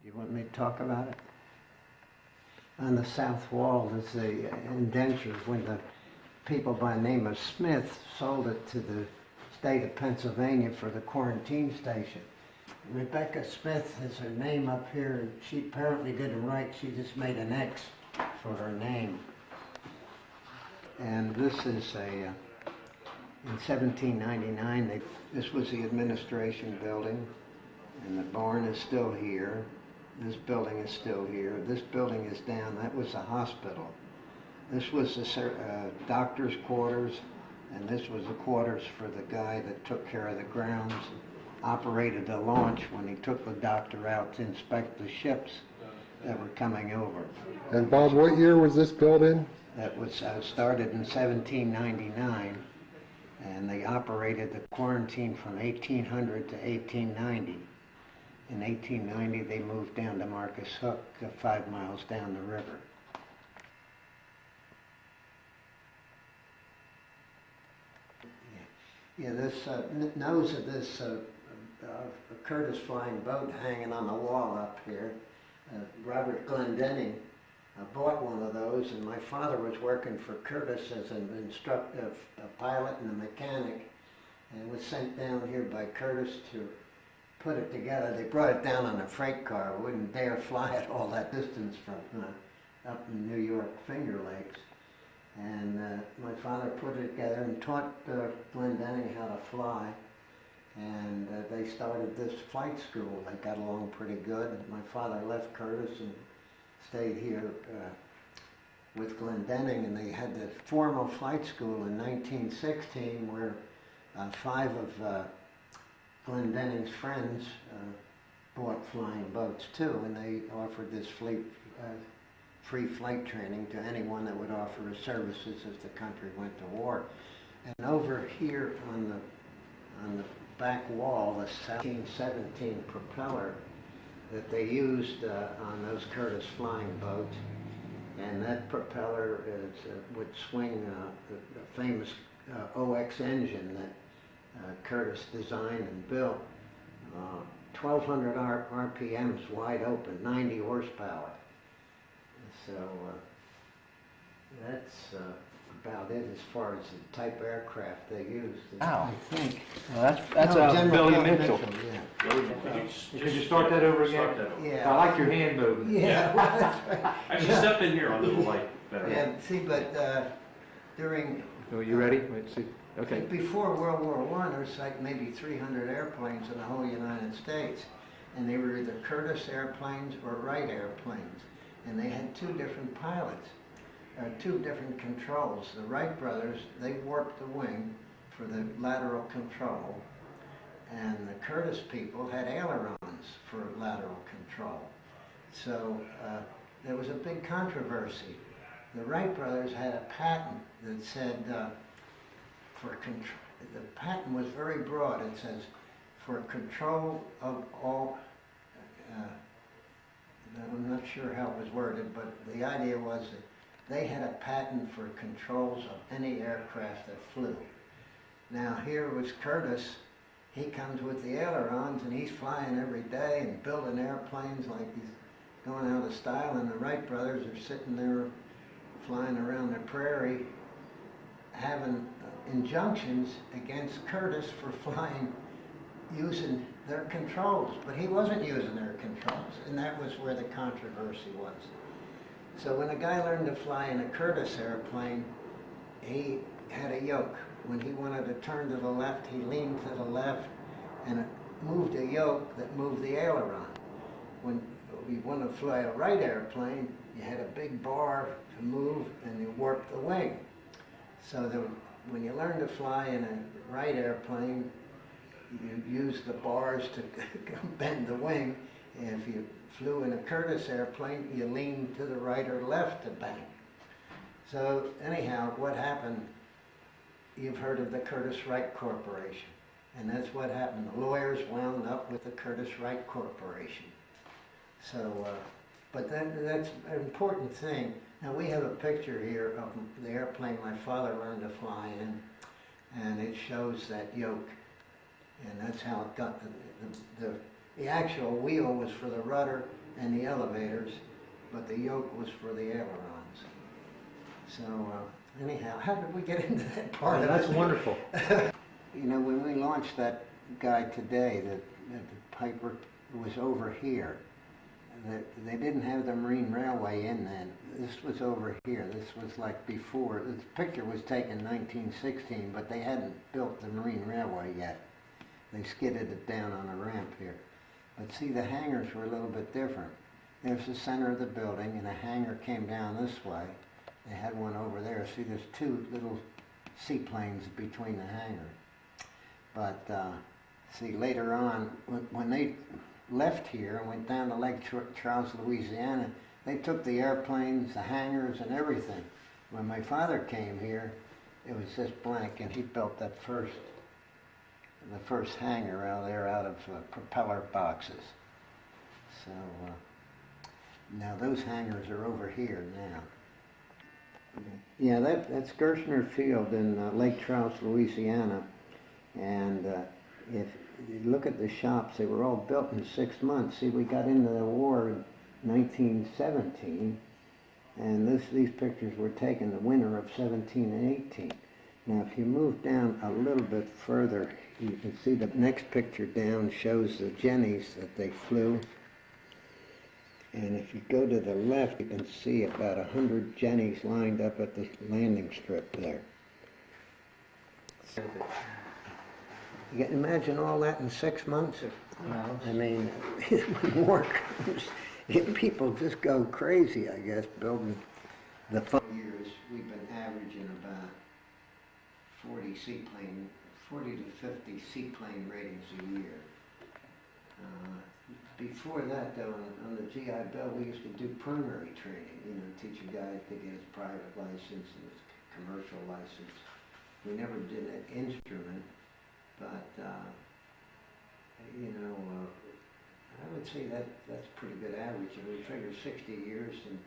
You want me to talk about it? On the south wall is the indentures when the people by the name of Smith sold it to the state of Pennsylvania for the quarantine station. Rebecca Smith has her name up here, and she apparently didn't write, she just made an X for her name. And this is in 1799, this was the administration building, and the barn is still here. This building is still here. This building is down. That was the hospital. This was the doctor's quarters, and this was the quarters for the guy that took care of the grounds, operated the launch when he took the doctor out to inspect the ships that were coming over. And Bob, what year was this built in? That was started in 1799, and they operated the quarantine from 1800 to 1890. In 1890, they moved down to Marcus Hook, 5 miles down the river. Yeah, this nose of this Curtis flying boat hanging on the wall up here. Robert Glendenning bought one of those, and my father was working for Curtis as an instructor, a pilot and a mechanic, and was sent down here by Curtis to put it together. They brought it down on a freight car. We wouldn't dare fly it all that distance from up in New York Finger Lakes. And my father put it together and taught Glendenning how to fly. And they started this flight school. They got along pretty good. My father left Curtis and stayed here with Glendenning, and they had the formal flight school in 1916 where 5 of Glendenning's friends bought flying boats too, and they offered this free flight training to anyone that would offer his services if the country went to war. And over here on the back wall, the 1717 propeller that they used on those Curtis flying boats, and that propeller would swing the famous OX engine that Curtis designed and built, 1,200 RPMs wide open, 90 horsepower. So that's about it as far as the type of aircraft they used. Wow. I think. Well, that's Billy Mitchell. Yeah. Could you start that over again? Yeah. I like your hand moving. Yeah. Actually, step in here on the light better. Yeah, see, but during... Are you ready? Let's see. Okay. Before World War I, there's like maybe 300 airplanes in the whole United States. And they were either Curtiss airplanes or Wright airplanes. And they had 2 different pilots, 2 different controls. The Wright brothers, they warped the wing for the lateral control. And the Curtiss people had ailerons for lateral control. So there was a big controversy. The Wright brothers had a patent that said, the patent was very broad. It says, for control of all, I'm not sure how it was worded, but the idea was that they had a patent for controls of any aircraft that flew. Now here was Curtiss. He comes with the ailerons and he's flying every day and building airplanes like he's going out of style, and the Wright brothers are sitting there flying around the prairie having injunctions against Curtiss for flying using their controls, but he wasn't using their controls, and that was where the controversy was. So when a guy learned to fly in a Curtiss airplane, he had a yoke. When he wanted to turn to the left, he leaned to the left and moved a yoke that moved the aileron. When you want to fly a Wright airplane, you had a big bar to move and you warped the wing. So when you learn to fly in a Wright airplane, you use the bars to bend the wing. And if you flew in a Curtiss airplane, you lean to the right or left to bang. So anyhow, what happened, you've heard of the Curtiss-Wright Corporation. And that's what happened. The lawyers wound up with the Curtiss-Wright Corporation. So, but that's an important thing. Now we have a picture here of the airplane my father learned to fly in, and it shows that yoke. And that's how it got, the The actual wheel was for the rudder and the elevators, but the yoke was for the ailerons. So anyhow, how did we get into that part of it? That's wonderful. You know, when we launched that guy today, the Piper was over here. They didn't have the Marine Railway in then. This was over here. This was like before. This picture was taken in 1916, but they hadn't built the Marine Railway yet. They skidded it down on a ramp here. But see, the hangars were a little bit different. There's the center of the building, and a hangar came down this way. They had one over there. See, there's two little seaplanes between the hangar. But see, later on, when they left here and went down to Lake Charles, Louisiana, they took the airplanes, the hangars, and everything. When my father came here, it was just blank, and he built that the first hangar out there out of propeller boxes. So now those hangars are over here now. Yeah, that's Gershner Field in Lake Charles, Louisiana, and if you look at the shops, they were all built in 6 months. See, we got into the war in 1917, and these pictures were taken the winter of 17 and 18. Now, if you move down a little bit further, you can see the next picture down shows the Jennies that they flew. And if you go to the left, you can see about 100 Jennies lined up at the landing strip there. You can imagine all that in 6 months? I mean, when war comes, people just go crazy, I guess, building the years. We've been averaging about 40 to 50 seaplane ratings a year. Before that, though, on the GI Bill, we used to do primary training, you know, teach a guy to get his private license and his commercial license. We never did an instrument, but, you know, I would say that's pretty good average. And we figure 60 years and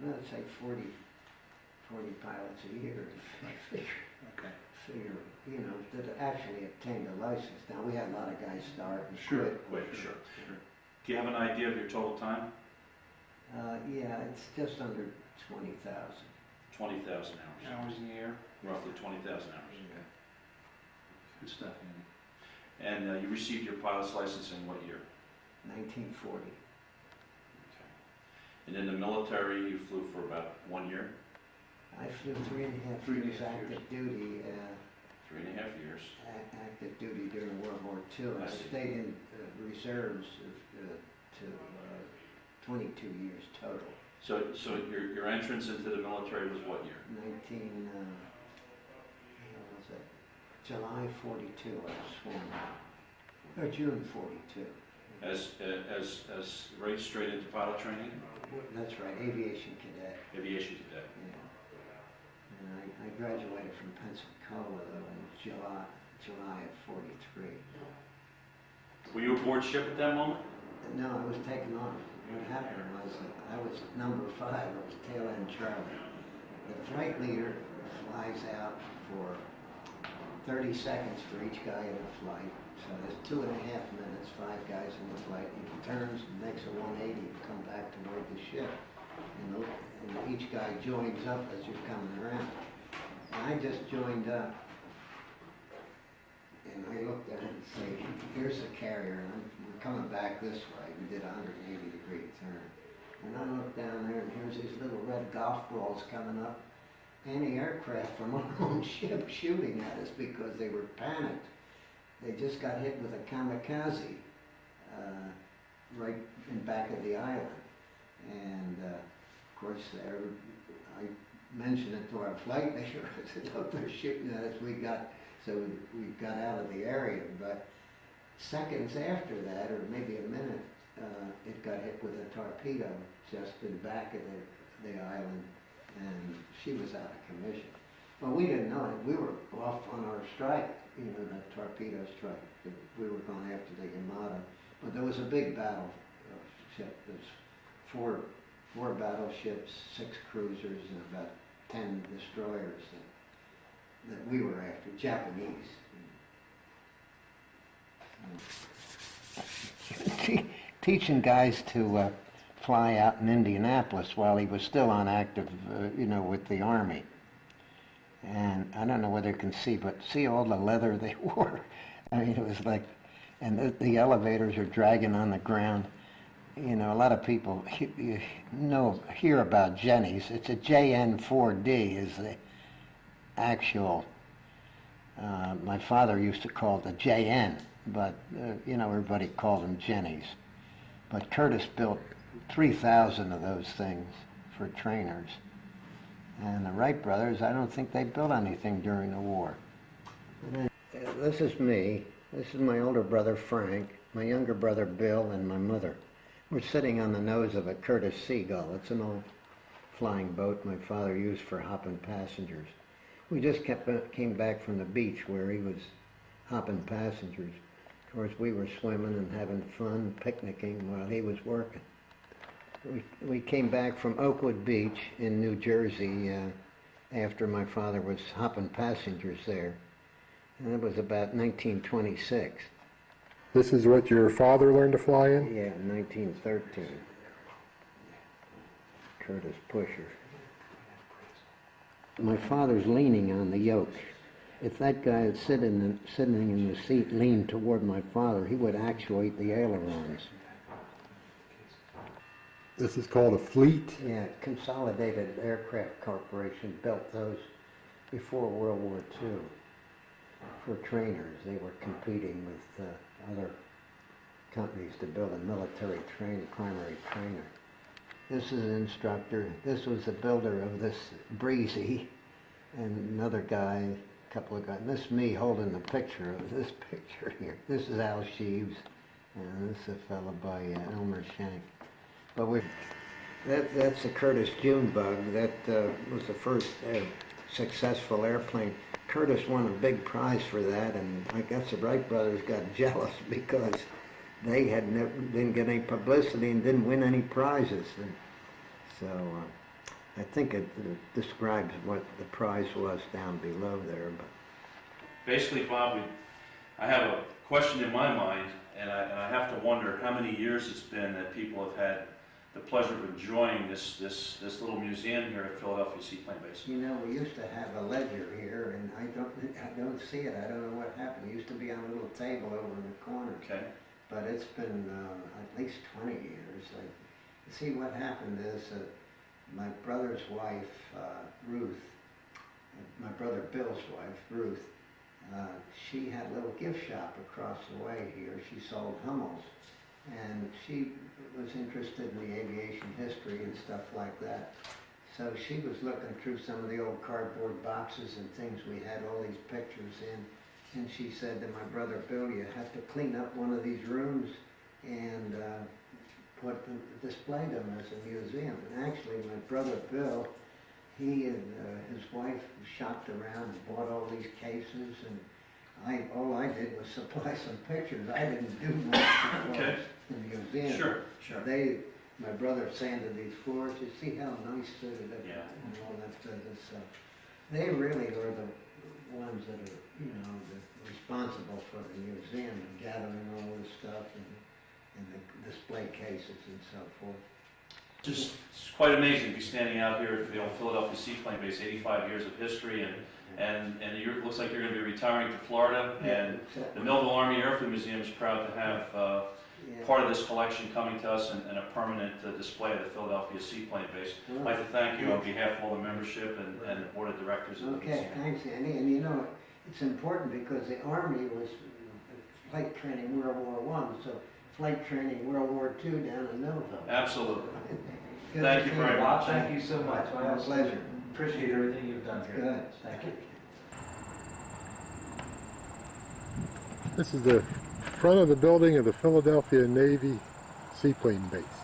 let's say 40 pilots a year. Okay. Figure, you know, that actually obtained a license. Now, we had a lot of guys start and Quit, sure. Do you have an idea of your total time? Yeah, it's just under 20,000. 20,000 hours. Hours in the air. Roughly 20,000 hours. Okay. Good stuff, Andy. And you received your pilot's license in what year? 1940. Okay. And in the military, you flew for about 1 year? I flew 3.5 3.5 years active duty. 3.5 years. Active duty during World War II. I stayed in reserves to 22 years total. So your entrance into the military was what year? July 42, I swung. Or June 42. As right straight into pilot training? That's right, aviation cadet. Aviation cadet. Yeah. And I graduated from Pensacola though in July of 43. Were you aboard ship at that moment? No, I was taken off. What happened was that I was number 5, I was tail end Charlie. The flight leader flies out for 30 seconds for each guy in the flight. So there's 2.5 minutes, 5 guys in the flight. He turns, makes a 180 to come back toward the ship. And each guy joins up as you're coming around. And I just joined up. And I looked at it and say, here's the carrier, and we're coming back this way. We did a 180-degree turn. And I looked down there, and here's these little red golf balls coming up. Anti-aircraft from our own ship shooting at us because they were panicked. They just got hit with a kamikaze right in back of the island. And of course, I mentioned it to our flight leader. I said, look, they're shooting at us. We got out of the area. But seconds after that, or maybe a minute, it got hit with a torpedo just in the back of the island. And she was out of commission. Well, we didn't know it. We were off on our strike, you know, that torpedo strike. We were going after the Yamato. But there was a big battleship. There's four battleships, 6 cruisers, and about 10 destroyers that we were after, Japanese. teaching guys to fly out in Indianapolis while he was still on active, with the Army. And I don't know whether you can see, but see all the leather they wore? I mean, it was like, and the elevators are dragging on the ground. A lot of people hear about Jenny's. It's a JN4D is the actual, my father used to call it the JN, but, everybody called them Jenny's. But Curtis built 3,000 of those things for trainers. And the Wright brothers, I don't think they built anything during the war. This is me. This is my older brother, Frank, my younger brother, Bill, and my mother. We're sitting on the nose of a Curtis Seagull. It's an old flying boat my father used for hopping passengers. We just came back from the beach where he was hopping passengers. Of course, we were swimming and having fun, picnicking while he was working. We came back from Oakwood Beach in New Jersey after my father was hopping passengers there. And it was about 1926. This is what your father learned to fly in? Yeah, 1913. Curtis Pusher. My father's leaning on the yoke. If that guy had sitting in the seat leaned toward my father, he would actuate the ailerons. This is called a fleet? Yeah, Consolidated Aircraft Corporation built those before World War II for trainers. They were competing with other companies to build a military primary trainer. This is an instructor. This was the builder of this Breezy, and another guy, a couple of guys. This is me holding the picture of this picture here. This is Al Sheaves, and this is a fellow by Elmer Shank. But that's the Curtis Junebug. That was the first successful airplane. Curtis won a big prize for that, and I guess the Wright brothers got jealous because they didn't get any publicity and didn't win any prizes. And so I think it describes what the prize was down below there. But Basically, Bob, I have a question in my mind, and I have to wonder how many years it's been that people have had the pleasure of enjoying this little museum here at Philadelphia Seaplane Base. we used to have a ledger here, and I don't see it. I don't know what happened. It used to be on a little table over in the corner. Okay. But it's been at least 20 years. See, what happened is my brother's wife, Ruth, my brother Bill's wife, Ruth, she had a little gift shop across the way here. She sold Hummels, and she was interested in the aviation history and stuff like that. So she was looking through some of the old cardboard boxes and things we had all these pictures in. And she said to my brother Bill, you have to clean up one of these rooms and display them as a museum. And actually, my brother Bill, he and his wife shopped around and bought all these cases, and all I did was supply some pictures. I didn't do much in the museum. Sure. My brother sanded these floors. You see how nice it is and all that business. So they really are the ones that are, responsible for the museum and gathering all this stuff and the display cases and so forth. It's quite amazing to be standing out here at the old Philadelphia Seaplane Base, 85 years of history, and it looks like you're going to be retiring to Florida, and the Millville Army Airfield Museum is proud to have part of this collection coming to us and a permanent display of the Philadelphia Seaplane Base. I'd like to thank you on behalf of all the membership and the board of directors of the museum. Okay, thanks, Andy. And it's important because the Army was flight training World War I, so flight training World War II down in Millville. Absolutely. Thank you very much. Thank you so much. My pleasure. Appreciate everything you've done here. Good. Thank you. This is the front of the building of the Philadelphia Navy Seaplane Base.